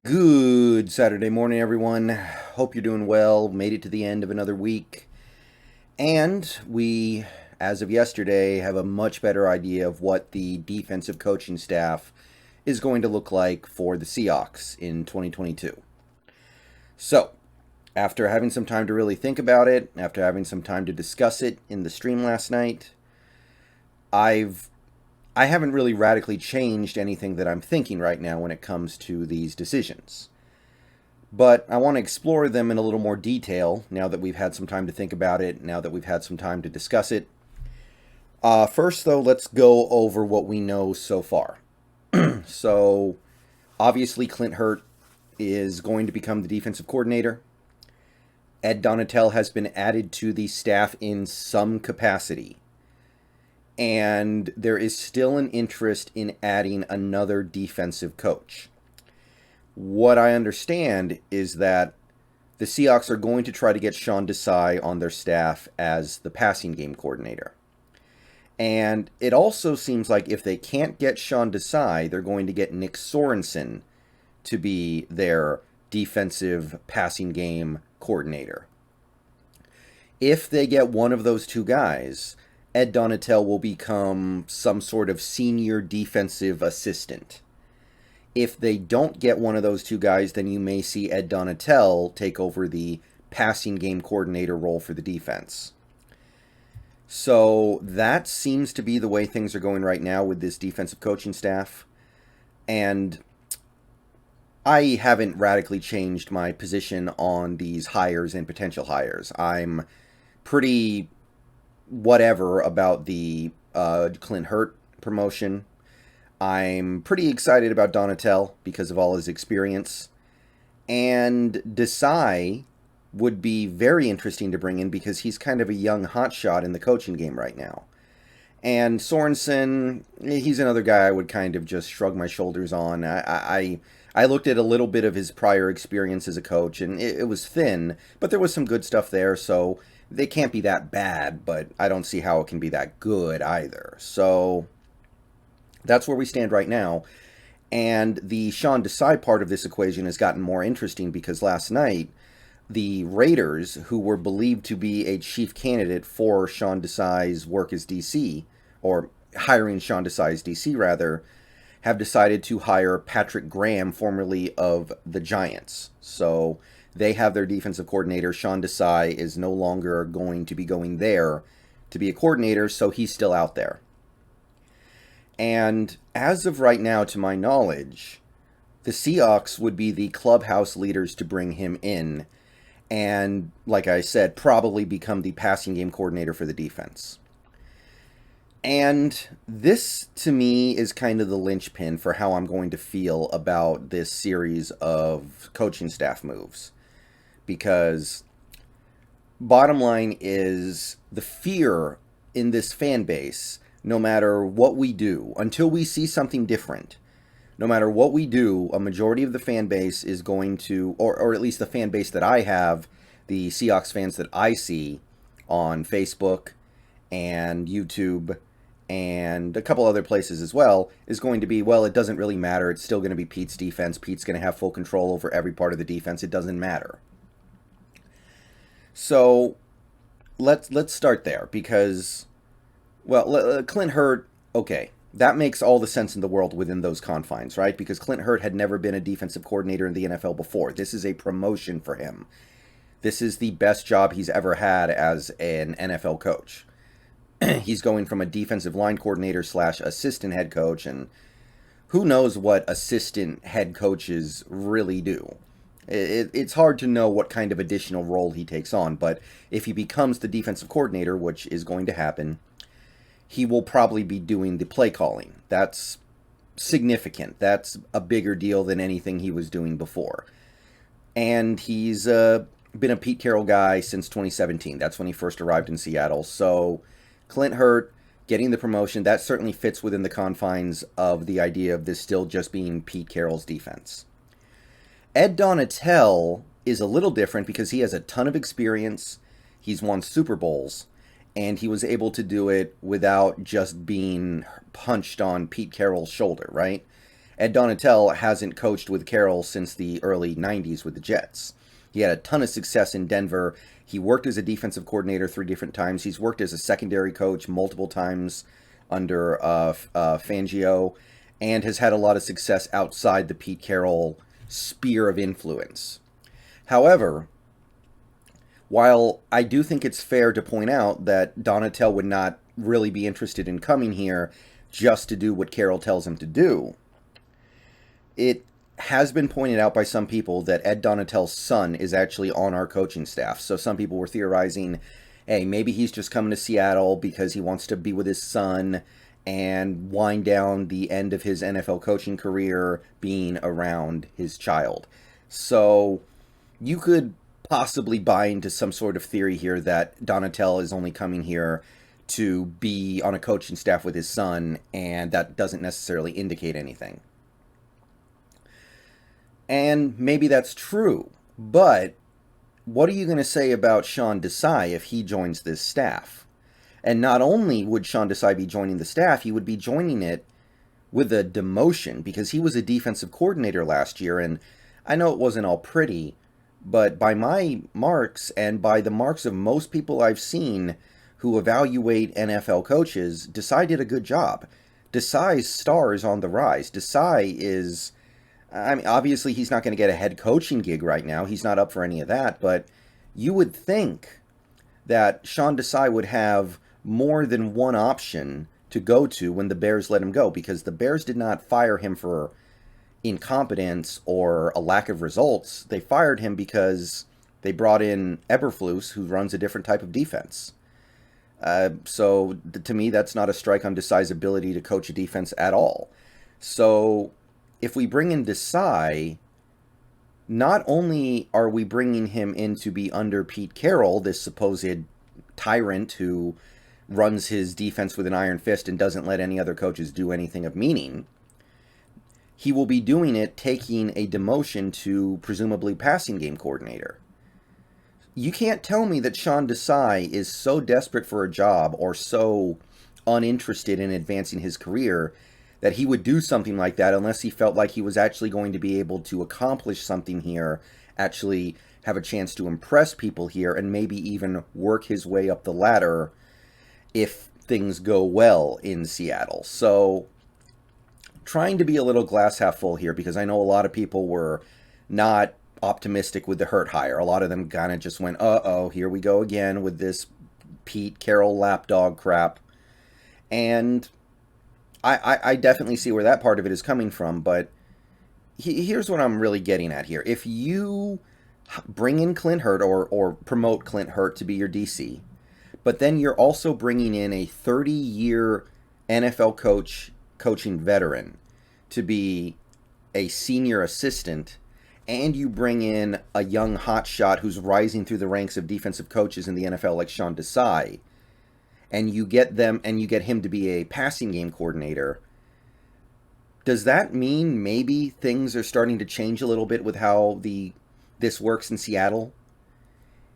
Good Saturday morning, everyone. Hope you're doing well. Made it to the end of another week. And we, as of yesterday, have a much better idea of what the defensive coaching staff is going to look like for the Seahawks in 2022. So, after having some time to really think about it, after having some time to discuss it in the stream last night, I've I haven't really radically changed anything that I'm thinking right now when it comes to these decisions. But I want to explore them in a little more detail now that we've had some time to think about it, now that we've had some time to discuss it. First, though, let's go over what we know so far. So, obviously, Clint Hurt is going to become the defensive coordinator. Ed Donatel has been added to the staff in some capacity. And there is still an interest in adding another defensive coach. What I understand is that the Seahawks are going to try to get Sean Desai on their staff as the passing game coordinator. And it also seems like if they can't get Sean Desai, they're going to get Nick Sorensen to be their defensive passing game coordinator. If they get one of those two guys, Ed Donatel will become some sort of senior defensive assistant. If they don't get one of those two guys, then you may see Ed Donatel take over the passing game coordinator role for the defense. So that seems to be the way things are going right now with this defensive coaching staff. And I haven't radically changed my position on these hires and potential hires. I'm pretty whatever about the Clint Hurt promotion. I'm pretty excited about Donatel because of all his experience. And Desai would be very interesting to bring in because he's kind of a young hotshot in the coaching game right now. And Sorensen, he's another guy I would kind of just shrug my shoulders on. I looked at a little bit of his prior experience as a coach, and it was thin, but there was some good stuff there, so they can't be that bad, but I don't see how it can be that good either. So that's where we stand right now. And the Sean Desai part of this equation has gotten more interesting because last night, the Raiders, who were believed to be a chief candidate for Sean Desai's work as DC, or hiring Sean Desai as DC rather, have decided to hire Patrick Graham, formerly of the Giants. So they have their defensive coordinator. Sean Desai is no longer going to be going there to be a coordinator, so he's still out there. And as of right now, to my knowledge, the Seahawks would be the clubhouse leaders to bring him in and, like I said, probably become the passing game coordinator for the defense. And this, to me, is kind of the linchpin for how I'm going to feel about this series of coaching staff moves. Because bottom line is the fear in this fan base, no matter what we do, until we see something different, no matter what we do, a majority of the fan base is going to, or at least the fan base that I have, the Seahawks fans that I see on Facebook and YouTube and a couple other places as well, is going to be, well, it doesn't really matter. It's still going to be Pete's defense. Pete's going to have full control over every part of the defense. It doesn't matter. So let's start there because, well, Clint Hurt, okay, that makes all the sense in the world within those confines, right? Because Clint Hurt had never been a defensive coordinator in the NFL before. This is a promotion for him. This is the best job he's ever had as an NFL coach. He's going from a defensive line coordinator / assistant head coach, and who knows what assistant head coaches really do. It's hard to know what kind of additional role he takes on, but if he becomes the defensive coordinator, which is going to happen, he will probably be doing the play calling. That's significant. That's a bigger deal than anything he was doing before. And he's been a Pete Carroll guy since 2017. That's when he first arrived in Seattle. So Clint Hurt getting the promotion, that certainly fits within the confines of the idea of this still just being Pete Carroll's defense. Ed Donatel is a little different because he has a ton of experience. He's won Super Bowls, and he was able to do it without just being punched on Pete Carroll's shoulder, right? Ed Donatell hasn't coached with Carroll since the early 90s with the Jets. He had a ton of success in Denver. He worked as a defensive coordinator 3 different times. He's worked as a secondary coach multiple times under Fangio, and has had a lot of success outside the Pete Carroll sphere of influence. However, while I do think it's fair to point out that Donatell would not really be interested in coming here just to do what Carroll tells him to do, it has been pointed out by some people that Ed Donatell's son is actually on our coaching staff. So some people were theorizing, hey, maybe he's just coming to Seattle because he wants to be with his son and wind down the end of his NFL coaching career being around his child. So you could possibly buy into some sort of theory here that Donatell is only coming here to be on a coaching staff with his son, and that doesn't necessarily indicate anything. And maybe that's true, but what are you going to say about Sean Desai if he joins this staff? And not only would Sean Desai be joining the staff, he would be joining it with a demotion, because he was a defensive coordinator last year, and I know it wasn't all pretty, but by my marks and by the marks of most people I've seen who evaluate NFL coaches, Desai did a good job. Desai's star is on the rise. Desai is... I mean, obviously, he's not going to get a head coaching gig right now. He's not up for any of that. But you would think that Sean Desai would have more than one option to go to when the Bears let him go, because the Bears did not fire him for incompetence or a lack of results. They fired him because they brought in Eberflus, who runs a different type of defense. So to me, that's not a strike on Desai's ability to coach a defense at all. So if we bring in Desai, not only are we bringing him in to be under Pete Carroll, this supposed tyrant who runs his defense with an iron fist and doesn't let any other coaches do anything of meaning, he will be doing it taking a demotion to presumably passing game coordinator. You can't tell me that Sean Desai is so desperate for a job or so uninterested in advancing his career that he would do something like that unless he felt like he was actually going to be able to accomplish something here, actually have a chance to impress people here, and maybe even work his way up the ladder if things go well in Seattle. So, trying to be a little glass half full here, because I know a lot of people were not optimistic with the Hurt hire. A lot of them kind of just went, uh-oh, here we go again with this Pete Carroll lapdog crap. And I definitely see where that part of it is coming from, but here's what I'm really getting at here. If you bring in Clint Hurt or promote Clint Hurt to be your DC, but then you're also bringing in a 30-year NFL coaching veteran to be a senior assistant, and you bring in a young hotshot who's rising through the ranks of defensive coaches in the NFL like Sean Desai, and you get him to be a passing game coordinator, does that mean maybe things are starting to change a little bit with how this works in Seattle?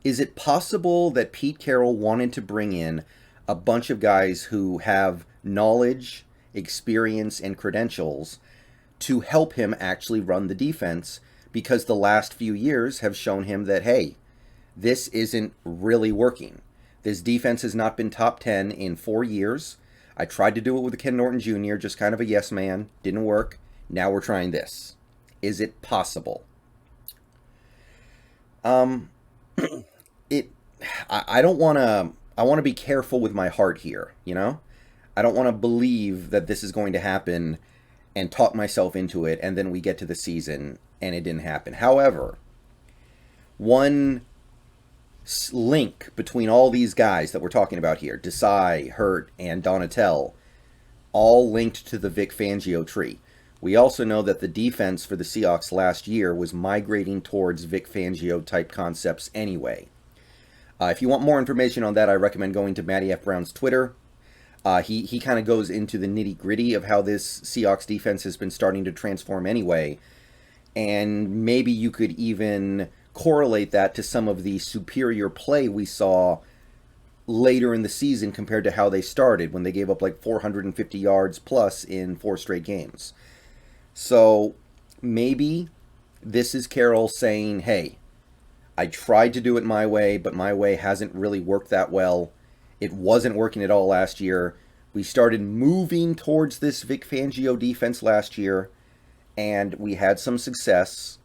Is it possible that Pete Carroll wanted to bring in a bunch of guys who have knowledge, experience, and credentials to help him actually run the defense, because the last few years have shown him that, hey, this isn't really working. This defense has not been top 10 in 4 years. I tried to do it with Ken Norton Jr., just kind of a yes man. Didn't work. Now we're trying this. Is it possible? I don't want to... I want to be careful with my heart here, you know? I don't want to believe that this is going to happen and talk myself into it, and then we get to the season and it didn't happen. However, one link between all these guys that we're talking about here, Desai, Hurt, and Donatell, all linked to the Vic Fangio tree. We also know that the defense for the Seahawks last year was migrating towards Vic Fangio type concepts anyway. If you want more information on that, I recommend going to Matty F. Brown's Twitter. He kind of goes into the nitty-gritty of how this Seahawks defense has been starting to transform anyway. And maybe you could even correlate that to some of the superior play we saw later in the season compared to how they started, when they gave up like 450 yards plus in 4 straight games. So maybe this is Carroll saying, hey, I tried to do it my way, but my way hasn't really worked that well. It wasn't working at all last year. We started moving towards this Vic Fangio defense last year, and we had some success.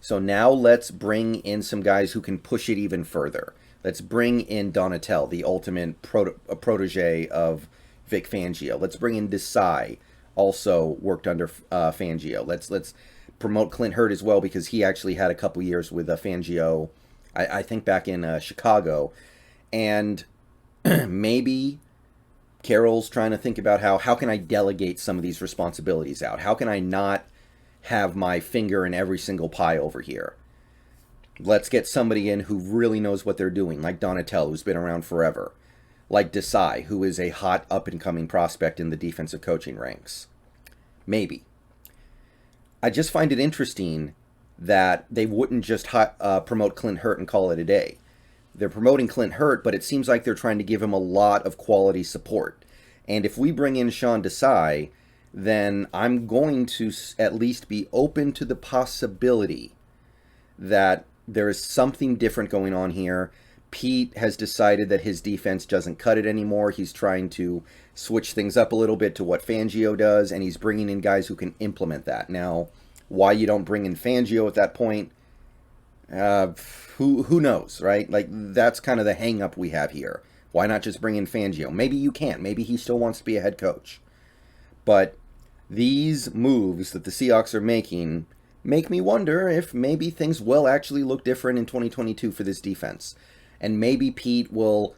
So now let's bring in some guys who can push it even further. Let's bring in Donatell, the ultimate protege of Vic Fangio. Let's bring in Desai, also worked under Fangio. Let's promote Clint Hurtt as well, because he actually had a couple years with Fangio, I think back in Chicago. And maybe Carroll's trying to think about how can I delegate some of these responsibilities out? How can I not have my finger in every single pie over here? Let's get somebody in who really knows what they're doing, like Donatell, who's been around forever, like Desai, who is a hot up-and-coming prospect in the defensive coaching ranks. Maybe. I just find it interesting that they wouldn't just promote Clint Hurtt and call it a day. They're promoting Clint Hurtt, but it seems like they're trying to give him a lot of quality support. And if we bring in Sean Desai, then I'm going to at least be open to the possibility that there is something different going on here. Pete has decided that his defense doesn't cut it anymore. He's trying to switch things up a little bit to what Fangio does, and he's bringing in guys who can implement that. Now, why you don't bring in Fangio at that point, who knows, right? Like, that's kind of the hang-up we have here. Why not just bring in Fangio? Maybe you can't. Maybe he still wants to be a head coach. But these moves that the Seahawks are making make me wonder if maybe things will actually look different in 2022 for this defense. And maybe Pete will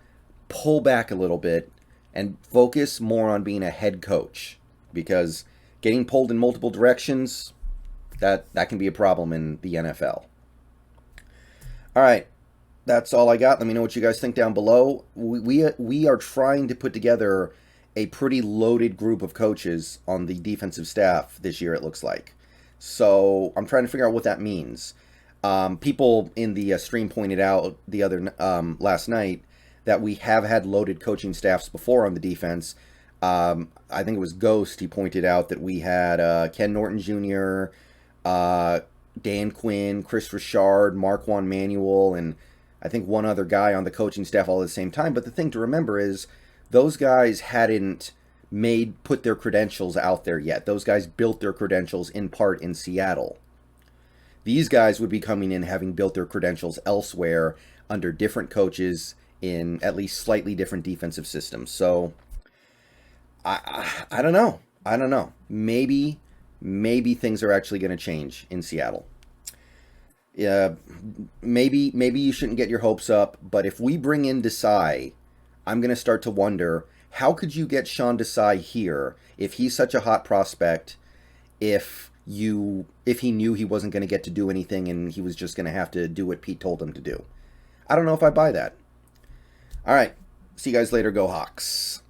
pull back a little bit and focus more on being a head coach. Because getting pulled in multiple directions, that can be a problem in the NFL. All right, that's all I got. Let me know what you guys think down below. We are trying to put together a pretty loaded group of coaches on the defensive staff this year, it looks like. So I'm trying to figure out what that means. People in the stream pointed out the other last night that we have had loaded coaching staffs before on the defense. I think it was Ghost. He pointed out that we had Ken Norton Jr., Dan Quinn, Chris Richard, Marquand Manuel, and I think one other guy on the coaching staff all at the same time. But the thing to remember is those guys hadn't put their credentials out there yet. Those guys built their credentials in part in Seattle. These guys would be coming in having built their credentials elsewhere under different coaches in at least slightly different defensive systems. So I don't know. I don't know. Maybe things are actually going to change in Seattle. Maybe you shouldn't get your hopes up, but if we bring in Desai, I'm going to start to wonder, how could you get Sean Desai here if he's such a hot prospect, if he knew he wasn't going to get to do anything and he was just going to have to do what Pete told him to do? I don't know if I buy that. All right. See you guys later. Go Hawks.